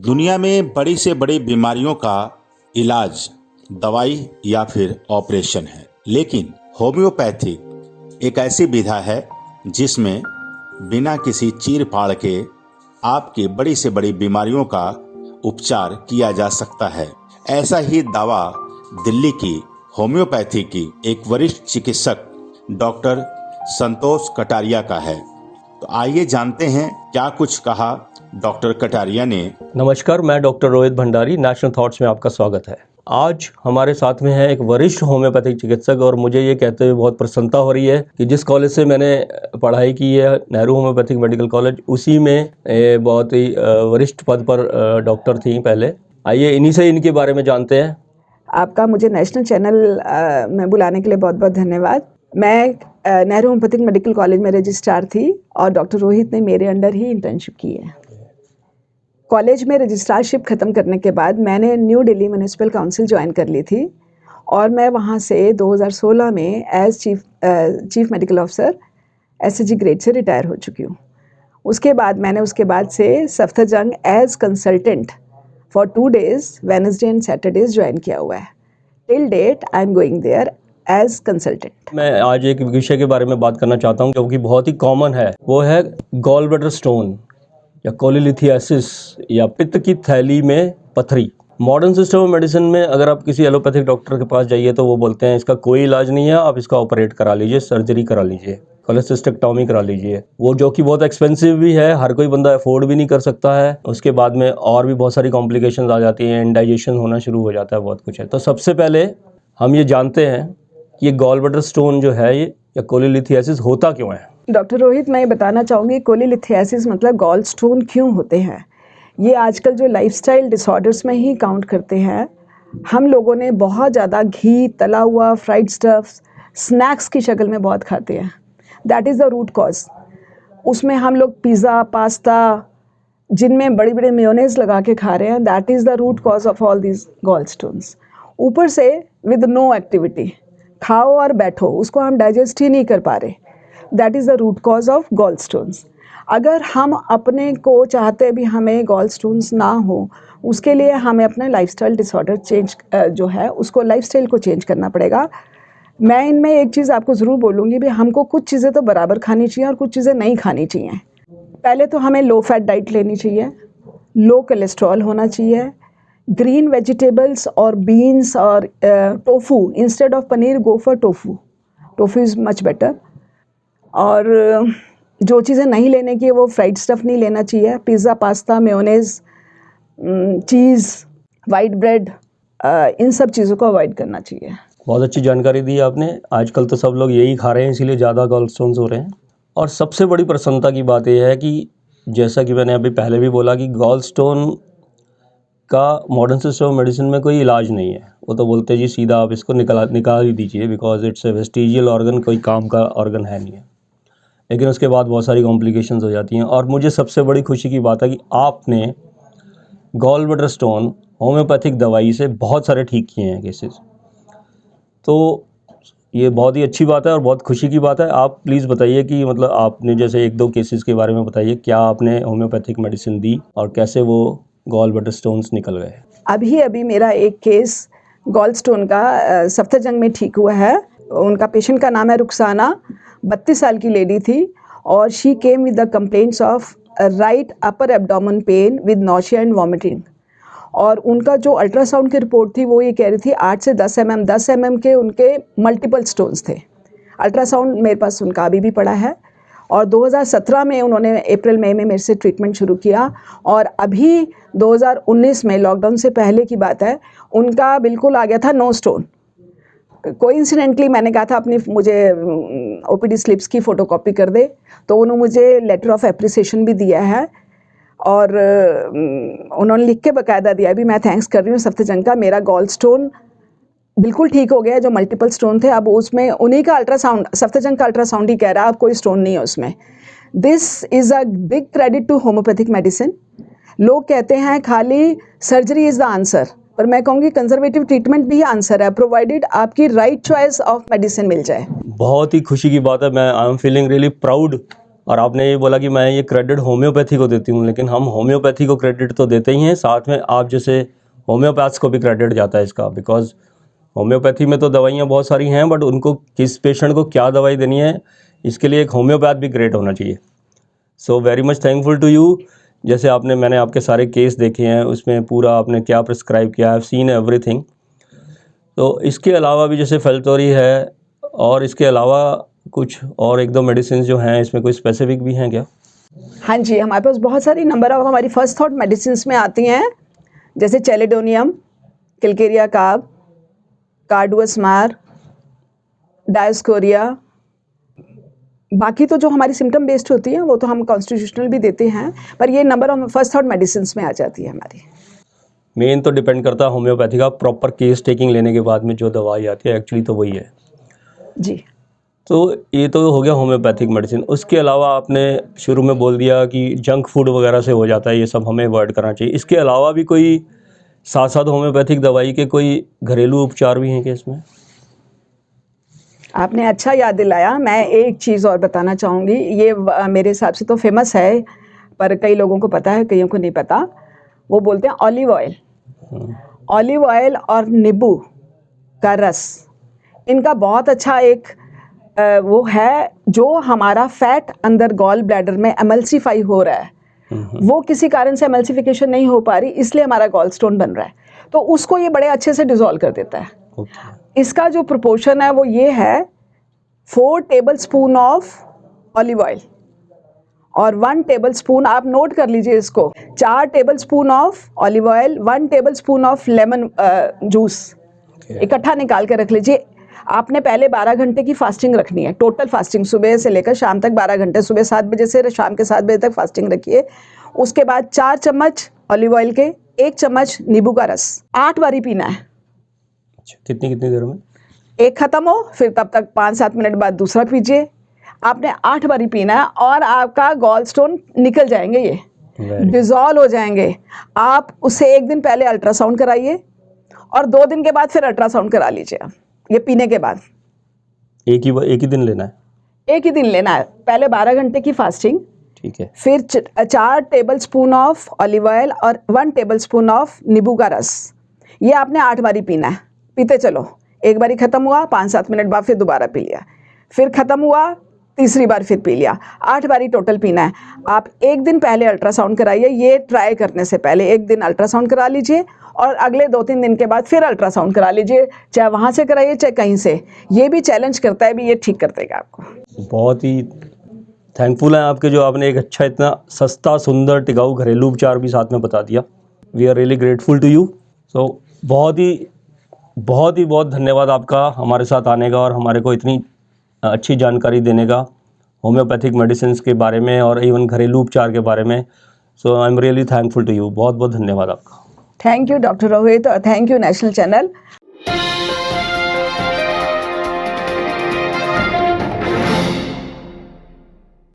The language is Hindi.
दुनिया में बड़ी से बड़ी बीमारियों का इलाज दवाई या फिर ऑपरेशन है, लेकिन होम्योपैथिक एक ऐसी विधा है जिसमें बिना किसी चीर फाड़ के आपकी बड़ी से बड़ी बीमारियों का उपचार किया जा सकता है। ऐसा ही दावा दिल्ली की होम्योपैथी की एक वरिष्ठ चिकित्सक डॉक्टर संतोष कटारिया का है। तो आइए जानते हैं क्या कुछ कहा डॉक्टर कटारिया ने। नमस्कार, मैं doctor Rohit Bhandari, national thoughts में आपका स्वागत है। आज हमारे साथ में है एक वरिष्ठ होम्योपैथिक चिकित्सक और मुझे ये कहते हुए बहुत प्रसन्नता हो रही है कि जिस कॉलेज से मैंने पढ़ाई की है, नेहरू होम्योपैथिक मेडिकल कॉलेज, उसी में बहुत ही वरिष्ठ पद पर डॉक्टर थी पहले। आइए इन्हीं से इनके बारे में जानते हैं। आपका मुझे नेशनल चैनल में बुलाने के लिए बहुत बहुत धन्यवाद। मैं नेहरू होम्योपैथिक मेडिकल कॉलेज में रजिस्ट्रार थी और डॉक्टर रोहित ने मेरे अंडर ही इंटर्नशिप की है। कॉलेज में रजिस्ट्रारशिप ख़त्म करने के बाद मैंने new Delhi municipal council join कर ली थी और मैं वहाँ से 2016 में as chief medical officer SHG grade से रिटायर हो चुकी हूँ। उसके बाद से Safdarjung as consultant for 2 days Wednesday and Saturdays join किया हुआ है। Till date I am going there as consultant. मैं आज एक विषय के बारे में बात करना चाहता हूँ क्योंकि बहुत ही कॉमन है, वो है गॉल ब्लैडर स्टोन या कोलिलिथियासिस या पित्त की थैली में पथरी। मॉडर्न सिस्टम ऑफ मेडिसिन में अगर आप किसी एलोपैथिक डॉक्टर के पास जाइए तो वो बोलते हैं इसका कोई इलाज नहीं है, आप इसका ऑपरेट करा लीजिए, सर्जरी करा लीजिए, कोलेसिस्टेक्टॉमी करा लीजिए, वो जो कि बहुत एक्सपेंसिव भी है, हर कोई बंदा अफोर्ड भी नहीं कर सकता है। उसके बाद में और भी बहुत सारी कॉम्प्लिकेशंस आ जाती हैं, इंडाइजेशन होना शुरू हो जाता है, बहुत कुछ है। तो सबसे पहले हम ये जानते हैं कि ये गॉल ब्लैडर स्टोन जो है ये या कोलिलिथियासिस होता क्यों है। डॉक्टर रोहित, मैं ये बताना चाहूँगी कोलिलिथियासिस मतलब गॉल स्टोन क्यों होते हैं। ये आजकल जो लाइफस्टाइल डिसऑर्डर्स में ही काउंट करते हैं। हम लोगों ने बहुत ज़्यादा घी, तला हुआ, फ्राइड स्टफ्स, स्नैक्स की शक्ल में बहुत खाते हैं। That is the root cause. उसमें हम लोग पिज़्ज़ा, पास्ता जिनमें बड़ी बड़ी मेयोनेज़ लगा के खा रहे हैं, that is the root cause of all this gall stones. ऊपर से विद नो एक्टिविटी, खाओ और बैठो, उसको हम डाइजेस्ट ही नहीं कर पा रहे। That is the root cause of gall stones. अगर हम अपने को चाहते भी हमें गॉल स्टोन्स ना हो, उसके लिए हमें अपना लाइफस्टाइल डिसऑर्डर चेंज जो है उसको लाइफस्टाइल को चेंज करना पड़ेगा। मैं इनमें एक चीज़ आपको ज़रूर बोलूँगी भी, हमको कुछ चीज़ें तो बराबर खानी चाहिए और कुछ चीज़ें नहीं खानी चाहिए। पहले तो हमें लो फैट डाइट लेनी चाहिए, लो कोलेस्ट्रॉल होना चाहिए, ग्रीन वेजिटेबल्स और बीन्स और tofu instead of paneer go for tofu. Tofu is much better. और जो चीज़ें नहीं लेने की है वो फ्राइड स्टफ़ नहीं लेना चाहिए, पिज़्ज़ा, पास्ता, मेयोनेज़, चीज़, वाइट ब्रेड, इन सब चीज़ों को अवॉइड करना चाहिए। बहुत अच्छी जानकारी दी आपने। आजकल तो सब लोग यही खा रहे हैं, इसीलिए ज़्यादा गॉल स्टोन्स हो रहे हैं। और सबसे बड़ी प्रसन्नता की बात यह है कि जैसा कि मैंने अभी पहले भी बोला कि गॉल स्टोन का मॉडर्न सिस्टम ऑफ मेडिसिन में कोई इलाज नहीं है। वो तो बोलते हैं जी सीधा आप इसको निकाल ही दीजिए, because it's a vestigial organ, कोई काम का ऑर्गन है नहीं है। लेकिन उसके बाद बहुत सारी कॉम्प्लिकेशंस हो जाती हैं। और मुझे सबसे बड़ी खुशी की बात है कि आपने गॉल ब्लैडर स्टोन होम्योपैथिक दवाई से बहुत सारे ठीक किए हैं केसेस। तो ये बहुत ही अच्छी बात है और बहुत खुशी की बात है। आप प्लीज़ बताइए कि मतलब आपने जैसे 1-2 केसेस के बारे में बताइए, क्या आपने होम्योपैथिक मेडिसिन दी और कैसे वो गॉल ब्लैडर स्टोन्स निकल गए। अभी मेरा एक केस गॉल स्टोन का सफ्दरजंग में ठीक हुआ है। उनका पेशेंट का नाम है रुखसाना, 32 साल की लेडी थी और she came with the complaints of right upper abdomen pain with nausea and vomiting. और उनका जो अल्ट्रासाउंड की रिपोर्ट थी वो ये कह रही थी 8 से 10 mm के उनके मल्टीपल स्टोन्स थे। अल्ट्रासाउंड मेरे पास उनका अभी भी पड़ा है। और 2017 में उन्होंने अप्रैल मई में मेरे से ट्रीटमेंट शुरू किया और अभी 2019 में, लॉकडाउन से पहले की बात है, उनका बिल्कुल आ गया था नो स्टोन। कोइंसिडेंटली मैंने कहा था अपनी मुझे OPD स्लिप्स की फ़ोटोकॉपी कर दे, तो उन्होंने मुझे लेटर ऑफ एप्रिसिएशन भी दिया है और उन्होंने लिख के बाकायदा दिया भी, मैं थैंक्स कर रही हूँ सफ्दरजंग का, मेरा गॉल स्टोन बिल्कुल ठीक हो गया। जो मल्टीपल स्टोन थे अब उसमें उन्हीं का अल्ट्रासाउंड, सफ्दरजंग का अल्ट्रासाउंड ही कह रहा है अब कोई स्टोन नहीं है उसमें। This is a big credit to homeopathic medicine. लोग कहते हैं खाली सर्जरी इज़ द आंसर, पर मैं कहूँगी कंजर्वेटिव ट्रीटमेंट भी आंसर है, प्रोवाइडेड आपकी राइट चॉइस ऑफ मेडिसिन मिल जाए। बहुत ही खुशी की बात है। मैं I am feeling really proud और आपने ये बोला कि मैं ये क्रेडिट होम्योपैथी को देती हूँ, लेकिन हम होम्योपैथी को क्रेडिट तो देते ही हैं, साथ में आप जैसे होम्योपैथ्स को भी क्रेडिट जाता है इसका, बिकॉज होम्योपैथी में तो दवाइयाँ बहुत सारी हैं, बट उनको किस पेशेंट को क्या दवाई देनी है इसके लिए एक होम्योपैथ भी ग्रेट होना चाहिए। So very much thankful to you. जैसे मैंने आपके सारे केस देखे हैं, उसमें पूरा आपने क्या प्रिस्क्राइब किया, आई हैव सीन एवरीथिंग। तो इसके अलावा भी जैसे फेल्टोरी है, और इसके अलावा कुछ और एक दो मेडिसिन जो हैं इसमें कोई स्पेसिफिक भी हैं क्या? हाँ जी, हमारे पास बहुत सारी नंबर ऑफ हमारी फर्स्ट थॉट मेडिसिन में आती हैं, जैसे चेलिडोनियम, किलकेरिया कार्ब, कार्डुअसमार, डायोस्कोरिया। बाकी तो जो हमारी सिम्टम बेस्ड होती हैं वो तो हम कॉन्स्टिट्यूशनल भी देते हैं, पर ये number of first thought medicine में आ जाती है हमारी। मेन तो डिपेंड करता है होम्योपैथी का प्रॉपर केस टेकिंग लेने के बाद में जो दवाई आती है, एक्चुअली तो वही है जी। तो ये तो हो गया होम्योपैथिक मेडिसिन। उसके अलावा आपने शुरू में बोल दिया कि जंक फूड वगैरह से हो जाता है, ये सब हमें अवॉइड करना चाहिए। इसके अलावा भी कोई साथ साथ होम्योपैथिक दवाई के कोई घरेलू उपचार भी हैं क्या इसमें? आपने अच्छा याद दिलाया। मैं एक चीज़ और बताना चाहूँगी, ये मेरे हिसाब से तो फेमस है, पर कई लोगों को पता है, कईयों को नहीं पता। वो बोलते हैं ऑलिव ऑयल। ऑलिव ऑयल और नींबू का रस, इनका बहुत अच्छा एक वो है, जो हमारा फैट अंदर गॉल ब्लैडर में एमल्सीफाई हो रहा है, वो किसी कारण से एमल्सिफिकेशन नहीं हो पा रही, इसलिए हमारा गॉल स्टोन बन रहा है, तो उसको ये बड़े अच्छे से डिसॉल्व कर देता है। इसका जो प्रोपोर्शन है वो ये है, 4 टेबलस्पून ऑफ ऑलिव ऑयल और 1 टेबलस्पून, आप नोट कर लीजिए इसको, 4 tablespoon of olive oil, 1 tablespoon of lemon juice इकट्ठा निकाल के रख लीजिए। आपने पहले 12 घंटे की फास्टिंग रखनी है, टोटल फास्टिंग, सुबह से लेकर शाम तक 12 घंटे, सुबह 7 बजे से शाम के 7 बजे तक फास्टिंग रखिए। उसके बाद 4 चम्मच ऑलिव ऑयल के, 1 चम्मच नींबू का रस 8 बारी पीना है। कितनी कितनी देर में? एक खत्म हो, फिर तब तक 5-7 मिनट बाद दूसरा पीजिए। आपने 8 बारी पीना है और आपका गॉल स्टोन निकल जाएंगे, ये डिसॉल्व हो जाएंगे। आप उससे 1 दिन पहले अल्ट्रासाउंड कराइए और 2 दिन के बाद फिर अल्ट्रासाउंड करा लीजिए। आप ये पीने के बाद एक ही दिन लेना है? एक ही दिन लेना है। पहले 12 घंटे की फास्टिंग, ठीक है, फिर 4 टेबलस्पून ऑफ ऑलिव ऑयल और 1 टेबलस्पून ऑफ नींबू का रस, ये आपने 8 बारी पीना है। पीते चलो, एक बारी खत्म हुआ, 5-7 मिनट बाद फिर दोबारा पी लिया, फिर खत्म हुआ, तीसरी बार फिर पी लिया, 8 बारी टोटल पीना है। आप 1 दिन पहले अल्ट्रासाउंड कराइए, ये ट्राई करने से पहले 1 दिन अल्ट्रासाउंड करा लीजिए और अगले 2-3 दिन के बाद फिर अल्ट्रासाउंड करा लीजिए, चाहे वहाँ से कराइए चाहे कहीं से। ये भी चैलेंज करता है भी, ये ठीक कर देगा आपको। बहुत ही थैंकफुल हैं आपके, जो आपने एक अच्छा इतना सस्ता सुंदर टिकाऊ घरेलू उपचार भी साथ में बता दिया। We are really grateful to you. So बहुत धन्यवाद आपका हमारे साथ आने का और हमारे को इतनी अच्छी जानकारी देने का होम्योपैथिक मेडिसिन के बारे में और इवन घरेलू उपचार के बारे में। So I am really thankful to you. बहुत धन्यवाद आपका। थैंक यू डॉक्टर रोहित और थैंक यू नेशनल चैनल।